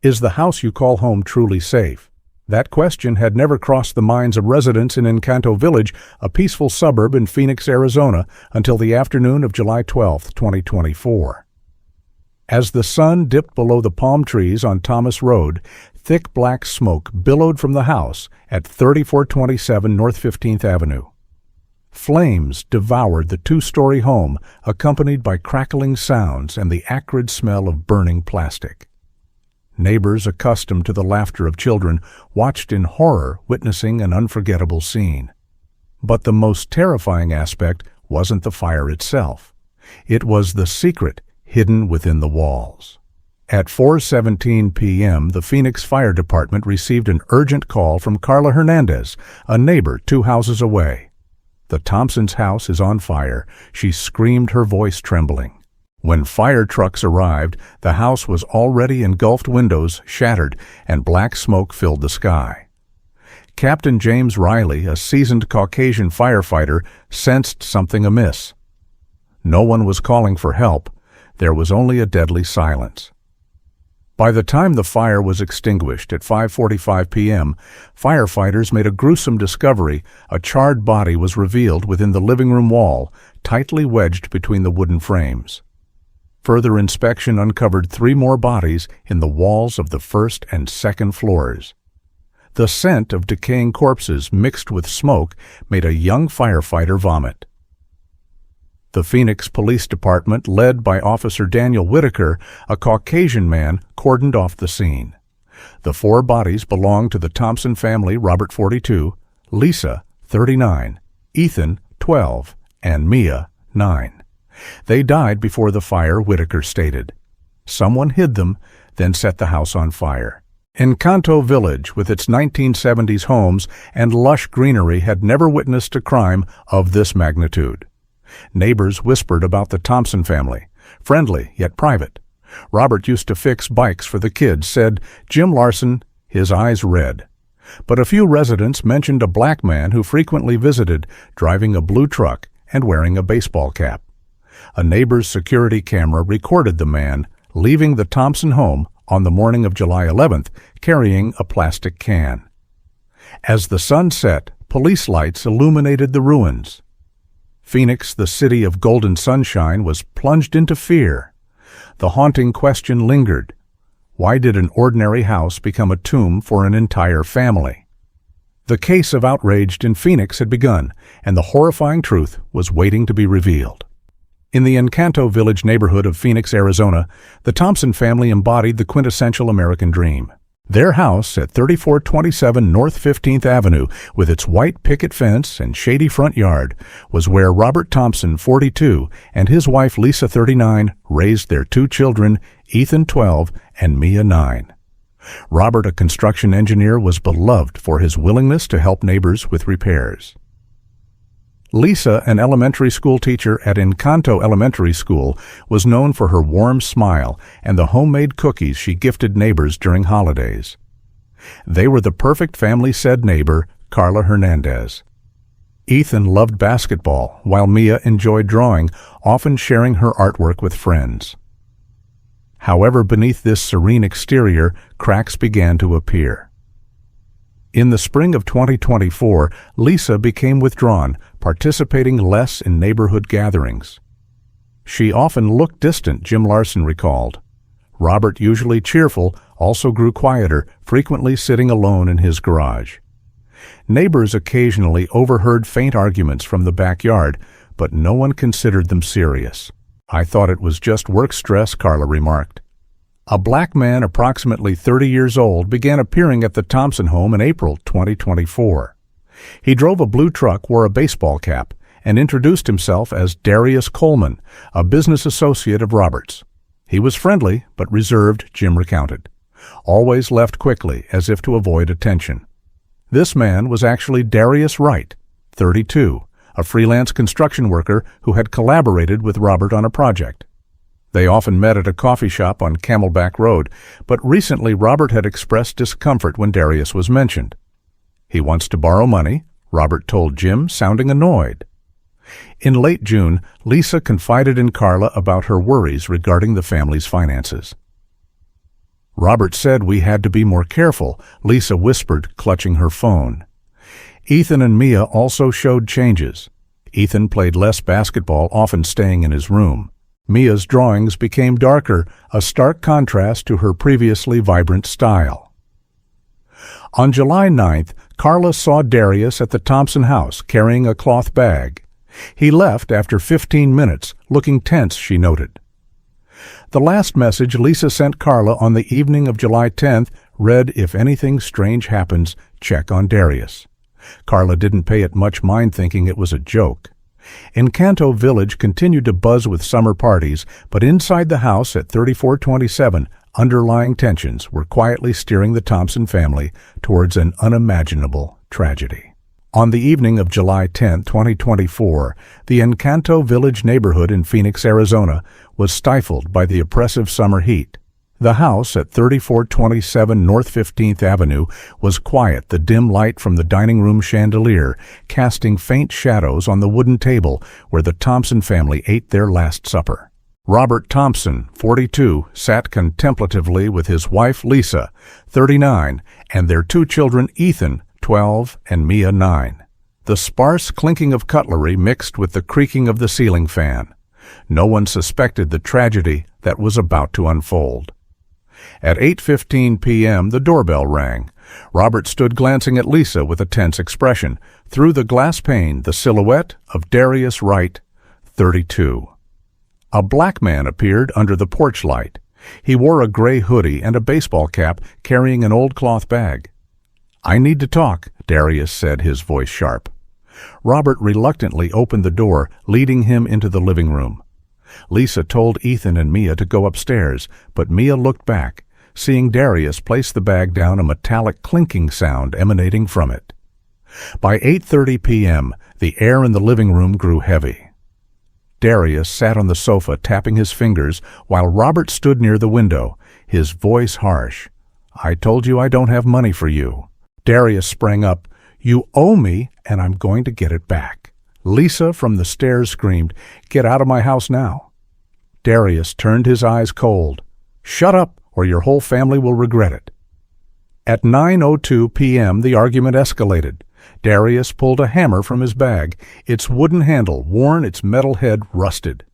Is the house you call home truly safe? That question had never crossed the minds of residents in Encanto Village, a peaceful suburb in Phoenix, Arizona, until the afternoon of July 12, 2024. As the sun dipped below the palm trees on Thomas Road, thick black smoke billowed from the house at 3427 North 15th Avenue. Flames devoured the two-story home, accompanied by crackling sounds and the acrid smell of burning plastic. Neighbors, accustomed to the laughter of children, watched in horror, witnessing an unforgettable scene. But the most terrifying aspect wasn't the fire itself. It was the secret hidden within the walls. At 4:17 p.m., the Phoenix Fire Department received an urgent call from Carla Hernandez, a neighbor 2 houses away. "The Thompsons' house is on fire," she screamed, her voice trembling. When fire trucks arrived, the house was already engulfed, windows shattered, and black smoke filled the sky. Captain James Riley, a seasoned Caucasian firefighter, sensed something amiss. No one was calling for help. There was only a deadly silence. By the time the fire was extinguished at 5:45 p.m., firefighters made a gruesome discovery. A charred body was revealed within the living room wall, tightly wedged between the wooden frames. Further inspection uncovered 3 more bodies in the walls of the first and second floors. The scent of decaying corpses mixed with smoke made a young firefighter vomit. The Phoenix Police Department, led by Officer Daniel Whitaker, a Caucasian man, cordoned off the scene. The 4 bodies belonged to the Thompson family: Robert, 42, Lisa, 39, Ethan, 12, and Mia, 9. They died before the fire, Whitaker stated. Someone hid them, then set the house on fire. Encanto Village, with its 1970s homes and lush greenery, had never witnessed a crime of this magnitude. Neighbors whispered about the Thompson family, friendly yet private. Robert used to fix bikes for the kids, said Jim Larson, his eyes red. But a few residents mentioned a black man who frequently visited, driving a blue truck and wearing a baseball cap. A neighbor's security camera recorded the man leaving the Thompson home on the morning of July 11th, carrying a plastic can. As the sun set, police lights illuminated the ruins. Phoenix, the city of golden sunshine, was plunged into fear. The haunting question lingered: why did an ordinary house become a tomb for an entire family? The case of Outraged in Phoenix had begun, and the horrifying truth was waiting to be revealed. In the Encanto Village neighborhood of Phoenix, Arizona, the Thompson family embodied the quintessential American dream. Their house at 3427 North 15th Avenue, with its white picket fence and shady front yard, was where Robert Thompson, 42, and his wife Lisa, 39, raised their 2 children, Ethan, 12, and Mia, 9. Robert, a construction engineer, was beloved for his willingness to help neighbors with repairs. Lisa, an elementary school teacher at Encanto Elementary School, was known for her warm smile and the homemade cookies she gifted neighbors during holidays. They were the perfect family, said neighbor Carla Hernandez. Ethan loved basketball, while Mia enjoyed drawing, often sharing her artwork with friends. However, beneath this serene exterior, cracks began to appear. In the spring of 2024, Lisa became withdrawn, participating less in neighborhood gatherings. She often looked distant, Jim Larson recalled. Robert, usually cheerful, also grew quieter, frequently sitting alone in his garage. Neighbors occasionally overheard faint arguments from the backyard, but no one considered them serious. "I thought it was just work stress," Carla remarked. A black man approximately 30 years old began appearing at the Thompson home in April 2024. He drove a blue truck, wore a baseball cap, and introduced himself as Darius Coleman, a business associate of Robert's. He was friendly but reserved, Jim recounted. Always left quickly, as if to avoid attention. This man was actually Darius Wright, 32, a freelance construction worker who had collaborated with Robert on a project. They often met at a coffee shop on Camelback Road, but recently Robert had expressed discomfort when Darius was mentioned. "He wants to borrow money," Robert told Jim, sounding annoyed. In late June, Lisa confided in Carla about her worries regarding the family's finances. Robert said we had to be more careful, Lisa whispered, clutching her phone. Ethan and Mia also showed changes. Ethan played less basketball, often staying in his room. Mia's drawings became darker, a stark contrast to her previously vibrant style. On July 9th, Carla saw Darius at the Thompson house carrying a cloth bag. He left after 15 minutes, looking tense, she noted. The last message Lisa sent Carla on the evening of July 10th read, "If anything strange happens, check on Darius." Carla didn't pay it much mind, thinking it was a joke. Encanto Village continued to buzz with summer parties, but inside the house at 3427, underlying tensions were quietly steering the Thompson family towards an unimaginable tragedy. On the evening of July 10, 2024, the Encanto Village neighborhood in Phoenix, Arizona, was stifled by the oppressive summer heat. The house at 3427 North 15th Avenue was quiet, the dim light from the dining room chandelier casting faint shadows on the wooden table where the Thompson family ate their last supper. Robert Thompson, 42, sat contemplatively with his wife Lisa, 39, and their two children Ethan, 12, and Mia, 9. The sparse clinking of cutlery mixed with the creaking of the ceiling fan. No one suspected the tragedy that was about to unfold. At 8:15 p.m., the doorbell rang. Robert stood glancing at Lisa with a tense expression. Through the glass pane, the silhouette of Darius Wright, 32. A black man appeared under the porch light. He wore a gray hoodie and a baseball cap, carrying an old cloth bag. "I need to talk," Darius said, his voice sharp. Robert reluctantly opened the door, leading him into the living room. Lisa told Ethan and Mia to go upstairs, but Mia looked back, seeing Darius place the bag down, a metallic clinking sound emanating from it. By 8:30 p.m., the air in the living room grew heavy. Darius sat on the sofa, tapping his fingers, while Robert stood near the window, his voice harsh. "I told you I don't have money for you." Darius sprang up. "You owe me, and I'm going to get it back." Lisa from the stairs screamed, "Get out of my house now." Darius turned his eyes cold. "Shut up, or your whole family will regret it." At 9:02 p.m., the argument escalated. Darius pulled a hammer from his bag, its wooden handle worn, its metal head rusted.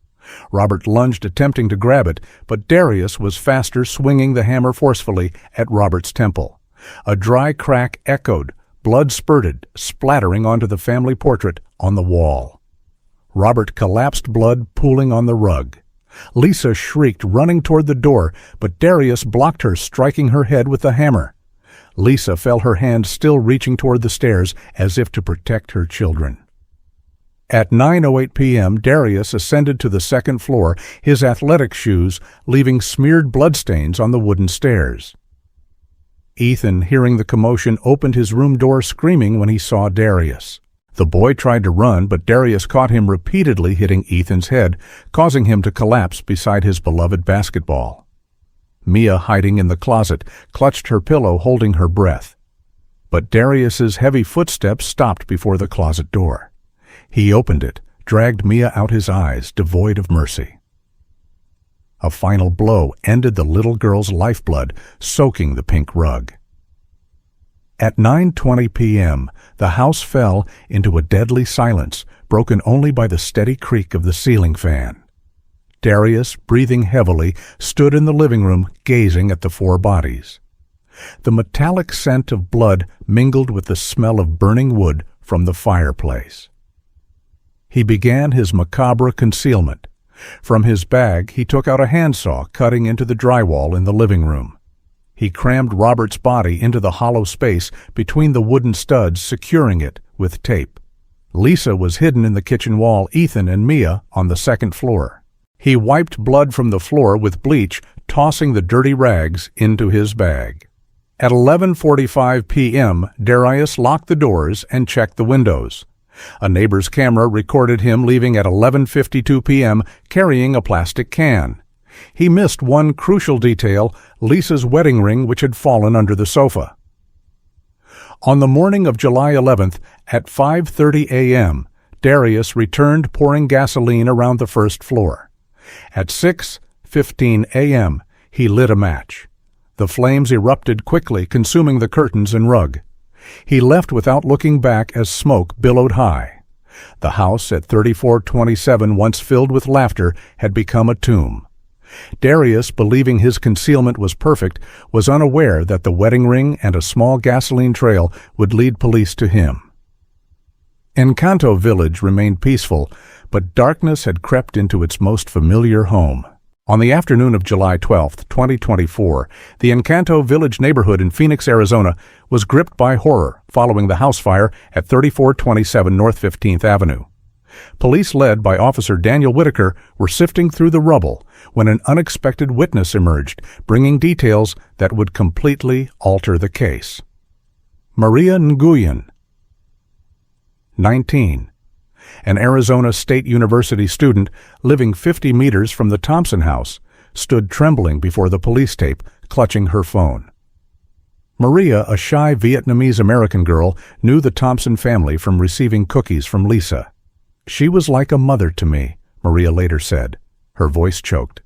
Robert lunged, attempting to grab it, but Darius was faster, swinging the hammer forcefully at Robert's temple. A dry crack echoed. Blood spurted, splattering onto the family portrait on the wall. Robert collapsed, blood pooling on the rug. Lisa shrieked, running toward the door, but Darius blocked her, striking her head with the hammer. Lisa felt her hand still reaching toward the stairs, as if to protect her children. At 9:08 p.m., Darius ascended to the second floor, his athletic shoes leaving smeared bloodstains on the wooden stairs. Ethan, hearing the commotion, opened his room door, screaming when he saw Darius. The boy tried to run, but Darius caught him repeatedly, hitting Ethan's head, causing him to collapse beside his beloved basketball. Mia, hiding in the closet, clutched her pillow, holding her breath. But Darius's heavy footsteps stopped before the closet door. He opened it, dragged Mia out, his eyes devoid of mercy. A final blow ended the little girl's lifeblood, soaking the pink rug. At 9:20 p.m., the house fell into a deadly silence, broken only by the steady creak of the ceiling fan. Darius, breathing heavily, stood in the living room, gazing at the four bodies. The metallic scent of blood mingled with the smell of burning wood from the fireplace. He began his macabre concealment. From his bag, he took out a handsaw, cutting into the drywall in the living room. He crammed Robert's body into the hollow space between the wooden studs, securing it with tape. Lisa was hidden in the kitchen wall, Ethan and Mia on the second floor. He wiped blood from the floor with bleach, tossing the dirty rags into his bag. At 11:45 p.m., Darius locked the doors and checked the windows. A neighbor's camera recorded him leaving at 11:52 p.m. carrying a plastic can. He missed one crucial detail, Lisa's wedding ring, which had fallen under the sofa. On the morning of July 11th, at 5:30 a.m., Darius returned, pouring gasoline around the first floor. At 6:15 a.m., he lit a match. The flames erupted quickly, consuming the curtains and rug. He left without looking back as smoke billowed high. The house at 3427, once filled with laughter, had become a tomb. Darius, believing his concealment was perfect, was unaware that the wedding ring and a small gasoline trail would lead police to him. Encanto Village remained peaceful, but darkness had crept into its most familiar home. On the afternoon of July 12, 2024, the Encanto Village neighborhood in Phoenix, Arizona, was gripped by horror following the house fire at 3427 North 15th Avenue. Police led by Officer Daniel Whitaker were sifting through the rubble when an unexpected witness emerged, bringing details that would completely alter the case. Maria Nguyen, 19, an Arizona State University student living 50 meters from the Thompson house, stood trembling before the police tape, clutching her phone. Maria, a shy Vietnamese-American girl, knew the Thompson family from receiving cookies from Lisa. "She was like a mother to me," Maria later said. Her voice choked.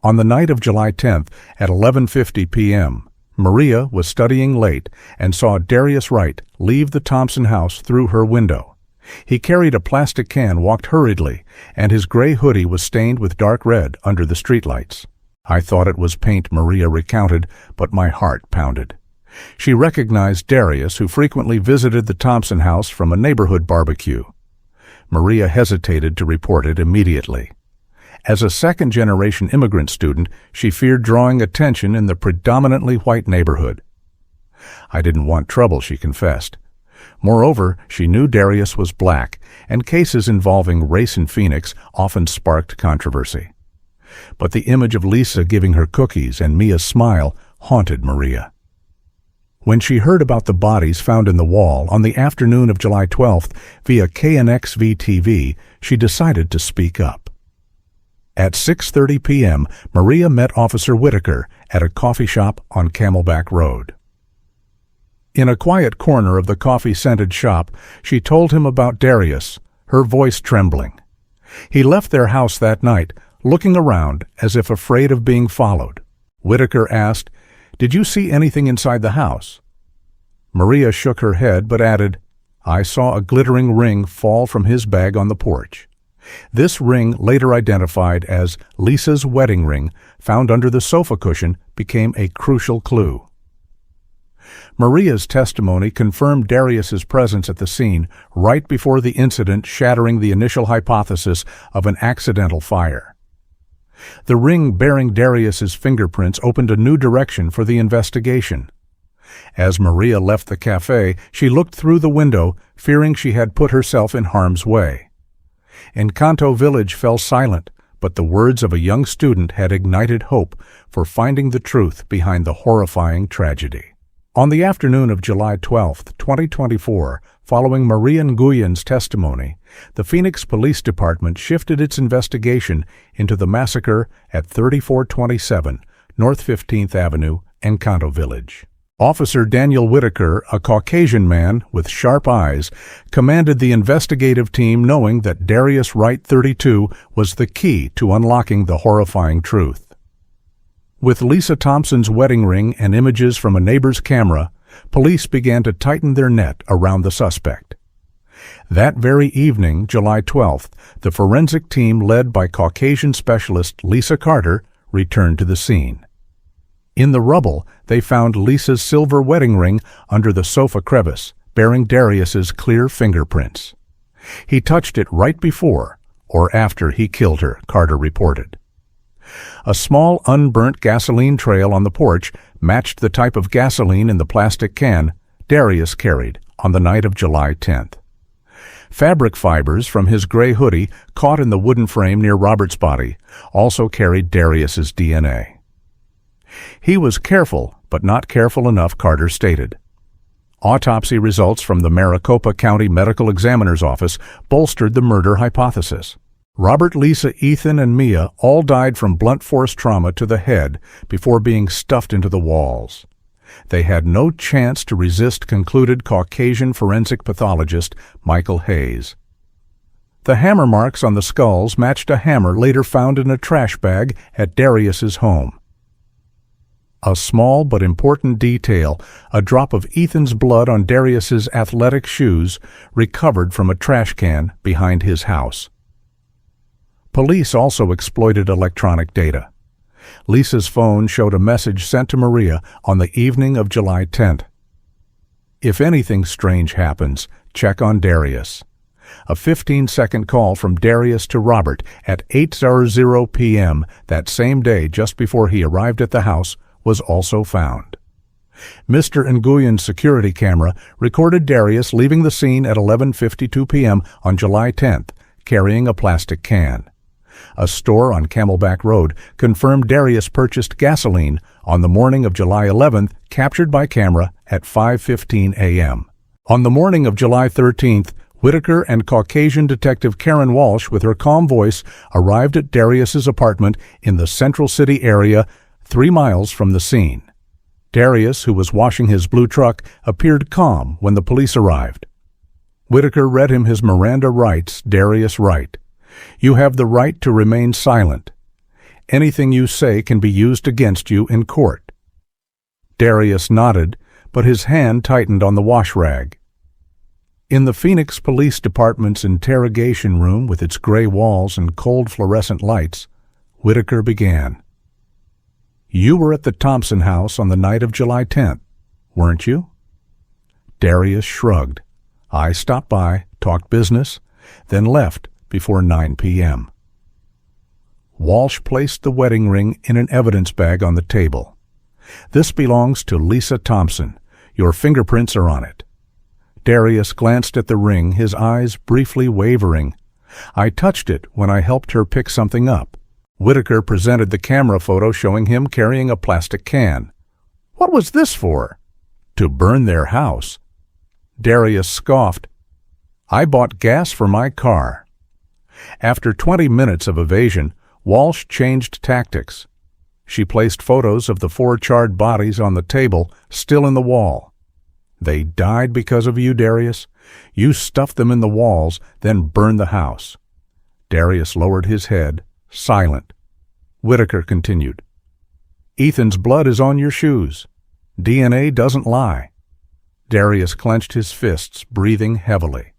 On the night of July 10th at 11:50 p.m., Maria was studying late and saw Darius Wright leave the Thompson house through her window. He carried a plastic can, walked hurriedly, and his gray hoodie was stained with dark red under the streetlights. "I thought it was paint," Maria recounted, but my heart pounded. She recognized Darius, who frequently visited the Thompson house from a neighborhood barbecue. Maria hesitated to report it immediately. As a second-generation immigrant student, she feared drawing attention in the predominantly white neighborhood. "I didn't want trouble," she confessed. Moreover, she knew Darius was black, and cases involving race in Phoenix often sparked controversy. But the image of Lisa giving her cookies and Mia's smile haunted Maria. When she heard about the bodies found in the wall on the afternoon of July 12th via KNXV-TV, she decided to speak up. At 6:30 p.m., Maria met Officer Whitaker at a coffee shop on Camelback Road. In a quiet corner of the coffee-scented shop, she told him about Darius, her voice trembling. He left their house that night, looking around as if afraid of being followed. Whitaker asked, "Did you see anything inside the house?" Maria shook her head but added, "I saw a glittering ring fall from his bag on the porch." This ring, later identified as Lisa's wedding ring, found under the sofa cushion, became a crucial clue. Maria's testimony confirmed Darius's presence at the scene right before the incident, shattering the initial hypothesis of an accidental fire. The ring bearing Darius's fingerprints opened a new direction for the investigation. As Maria left the cafe, she looked through the window, fearing she had put herself in harm's way. Encanto Village fell silent, but the words of a young student had ignited hope for finding the truth behind the horrifying tragedy. On the afternoon of July 12, 2024, following Maria Nguyen's testimony, the Phoenix Police Department shifted its investigation into the massacre at 3427 North 15th Avenue, Encanto Village. Officer Daniel Whitaker, a Caucasian man with sharp eyes, commanded the investigative team, knowing that Darius Wright, 32, was the key to unlocking the horrifying truth. With Lisa Thompson's wedding ring and images from a neighbor's camera, police began to tighten their net around the suspect. That very evening, July 12th, the forensic team led by Caucasian specialist Lisa Carter returned to the scene. In the rubble, they found Lisa's silver wedding ring under the sofa crevice, bearing Darius's clear fingerprints. He touched it right before or after he killed her, Carter reported. A small unburnt gasoline trail on the porch matched the type of gasoline in the plastic can Darius carried on the night of July 10th. Fabric fibers from his gray hoodie caught in the wooden frame near Robert's body also carried Darius's DNA. He was careful, but not careful enough, Carter stated. Autopsy results from the Maricopa County Medical Examiner's Office bolstered the murder hypothesis. Robert, Lisa, Ethan, and Mia all died from blunt force trauma to the head before being stuffed into the walls. They had no chance to resist, concluded Caucasian forensic pathologist Michael Hayes. The hammer marks on the skulls matched a hammer later found in a trash bag at Darius's home. A small but important detail, a drop of Ethan's blood on Darius's athletic shoes, recovered from a trash can behind his house. Police also exploited electronic data. Lisa's phone showed a message sent to Maria on the evening of July 10th. If anything strange happens, check on Darius. A 15-second call from Darius to Robert at 8:00 p.m. that same day just before he arrived at the house was also found. Mr. Nguyen's security camera recorded Darius leaving the scene at 11:52 p.m. on July 10th, carrying a plastic can. A store on Camelback Road confirmed Darius purchased gasoline on the morning of July 11th, captured by camera at 5:15 a.m. On the morning of July 13th, Whitaker and Caucasian detective Karen Walsh, with her calm voice, arrived at Darius's apartment in the Central City area, 3 miles from the scene. Darius, who was washing his blue truck, appeared calm when the police arrived. Whitaker read him his Miranda rights. Darius Wright. You have the right to remain silent. Anything you say can be used against you in court. Darius nodded, but his hand tightened on the wash rag. In the Phoenix Police Department's interrogation room with its gray walls and cold fluorescent lights, Whitaker began. You were at the Thompson house on the night of July 10th, weren't you? Darius shrugged. I stopped by, talked business, then left before 9 p.m. Walsh placed the wedding ring in an evidence bag on the table. This belongs to Lisa Thompson. Your fingerprints are on it. Darius glanced at the ring, his eyes briefly wavering. I touched it when I helped her pick something up. Whitaker presented the camera photo showing him carrying a plastic can. What was this for? To burn their house. Darius scoffed. I bought gas for my car. After 20 minutes of evasion, Walsh changed tactics. She placed photos of the 4 charred bodies on the table, still in the wall. They died because of you, Darius. You stuffed them in the walls, then burned the house. Darius lowered his head, silent. Whitaker continued. Ethan's blood is on your shoes. DNA doesn't lie. Darius clenched his fists, breathing heavily.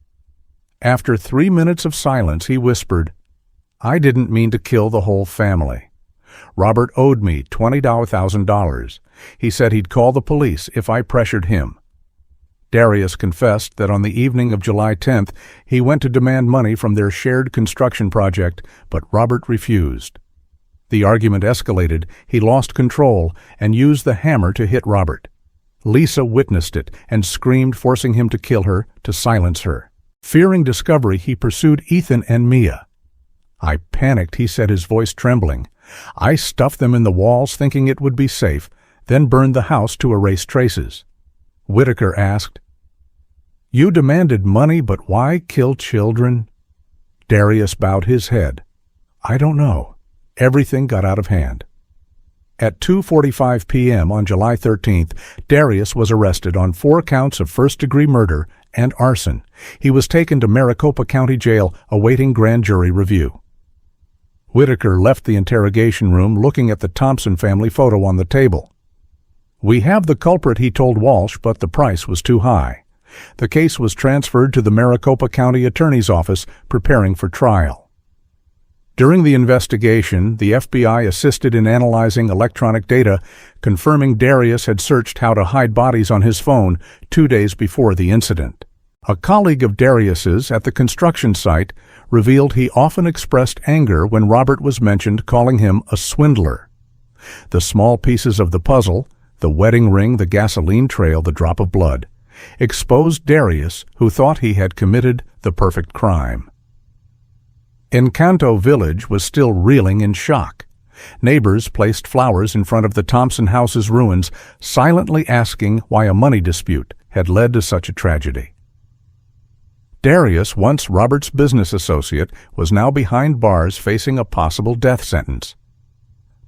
After 3 minutes of silence, he whispered, I didn't mean to kill the whole family. Robert owed me $20,000. He said he'd call the police if I pressured him. Darius confessed that on the evening of July 10th, he went to demand money from their shared construction project, but Robert refused. The argument escalated, he lost control, and used the hammer to hit Robert. Lisa witnessed it and screamed, forcing him to kill her, to silence her. Fearing discovery, he pursued Ethan and Mia. I panicked, he said, his voice trembling. I stuffed them in the walls thinking it would be safe, then burned the house to erase traces. Whitaker asked, You demanded money, but why kill children? Darius bowed his head. I don't know. Everything got out of hand. At 2:45 p.m. on July 13th, Darius was arrested on 4 counts of first-degree murder and arson. He was taken to Maricopa County Jail awaiting grand jury review. Whitaker left the interrogation room looking at the Thompson family photo on the table. We have the culprit, he told Walsh, but the price was too high. The case was transferred to the Maricopa County Attorney's Office, preparing for trial. During the investigation, the FBI assisted in analyzing electronic data, confirming Darius had searched how to hide bodies on his phone 2 days before the incident. A colleague of Darius's at the construction site revealed he often expressed anger when Robert was mentioned, calling him a swindler. The small pieces of the puzzle, the wedding ring, the gasoline trail, the drop of blood, exposed Darius, who thought he had committed the perfect crime. Encanto Village was still reeling in shock. Neighbors placed flowers in front of the Thompson house's ruins, silently asking why a money dispute had led to such a tragedy. Darius, once Robert's business associate, was now behind bars facing a possible death sentence.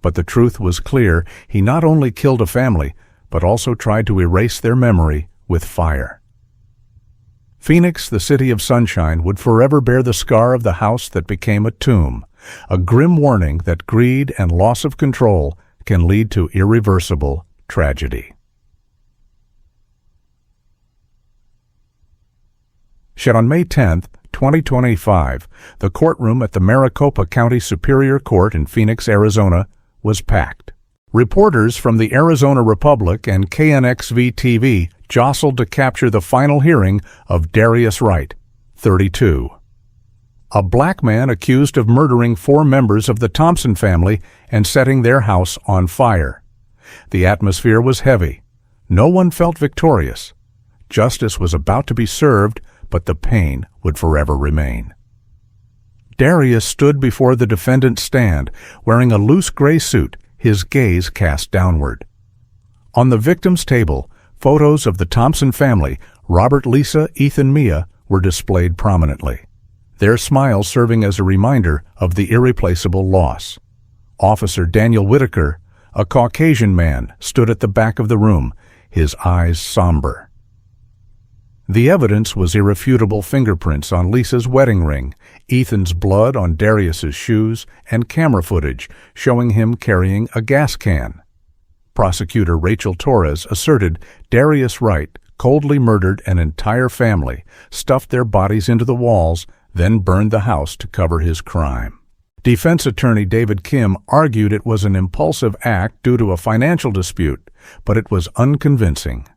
But the truth was clear. He not only killed a family, but also tried to erase their memory with fire. Phoenix, the city of sunshine, would forever bear the scar of the house that became a tomb, a grim warning that greed and loss of control can lead to irreversible tragedy. Shed on May 10, 2025, the courtroom at the Maricopa County Superior Court in Phoenix, Arizona, was packed. Reporters from the Arizona Republic and KNXV-TV jostled to capture the final hearing of Darius Wright, 32. A black man accused of murdering 4 members of the Thompson family and setting their house on fire. The atmosphere was heavy. No one felt victorious. Justice was about to be served, but the pain would forever remain. Darius stood before the defendant's stand, wearing a loose gray suit, his gaze cast downward. On the victim's table, photos of the Thompson family, Robert, Lisa, Ethan, Mia, were displayed prominently, their smiles serving as a reminder of the irreplaceable loss. Officer Daniel Whitaker, a Caucasian man, stood at the back of the room, his eyes somber. The evidence was irrefutable fingerprints on Lisa's wedding ring, Ethan's blood on Darius's shoes, and camera footage showing him carrying a gas can. Prosecutor Rachel Torres asserted Darius Wright coldly murdered an entire family, stuffed their bodies into the walls, then burned the house to cover his crime. Defense attorney David Kim argued it was an impulsive act due to a financial dispute, but it was unconvincing.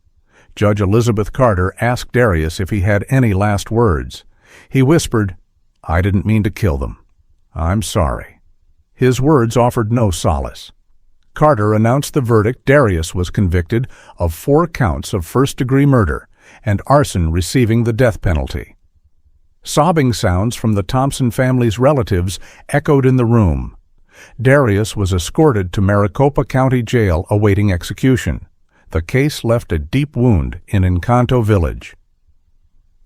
Judge Elizabeth Carter asked Darius if he had any last words. He whispered, "I didn't mean to kill them. I'm sorry." His words offered no solace. Carter announced the verdict. Darius was convicted of 4 counts of first-degree murder and arson, receiving the death penalty. Sobbing sounds from the Thompson family's relatives echoed in the room. Darius was escorted to Maricopa County Jail awaiting execution. The case left a deep wound in Encanto Village.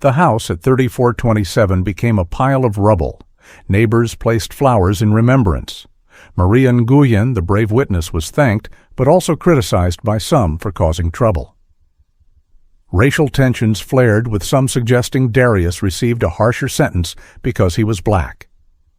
The house at 3427 became a pile of rubble. Neighbors placed flowers in remembrance. Maria Nguyen, the brave witness, was thanked, but also criticized by some for causing trouble. Racial tensions flared, with some suggesting Darius received a harsher sentence because he was black.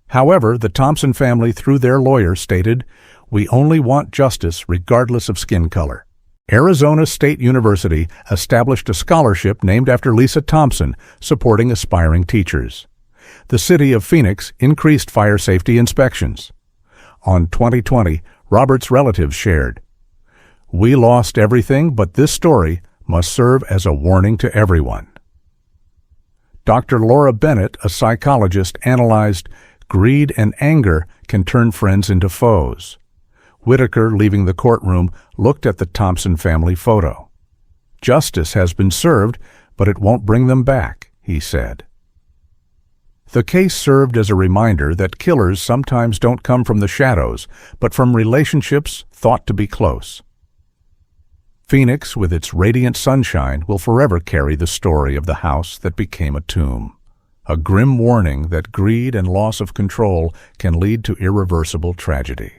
However, the Thompson family, through their lawyer, stated, "We only want justice regardless of skin color." Arizona State University established a scholarship named after Lisa Thompson, supporting aspiring teachers. The city of Phoenix increased fire safety inspections. On 2020, Robert's relatives shared, "We lost everything, but this story must serve as a warning to everyone." Dr. Laura Bennett, a psychologist, analyzed, "Greed and anger can turn friends into foes." Whitaker, leaving the courtroom, looked at the Thompson family photo. "Justice has been served, but it won't bring them back," he said. The case served as a reminder that killers sometimes don't come from the shadows, but from relationships thought to be close. Phoenix, with its radiant sunshine, will forever carry the story of the house that became a tomb, a grim warning that greed and loss of control can lead to irreversible tragedy.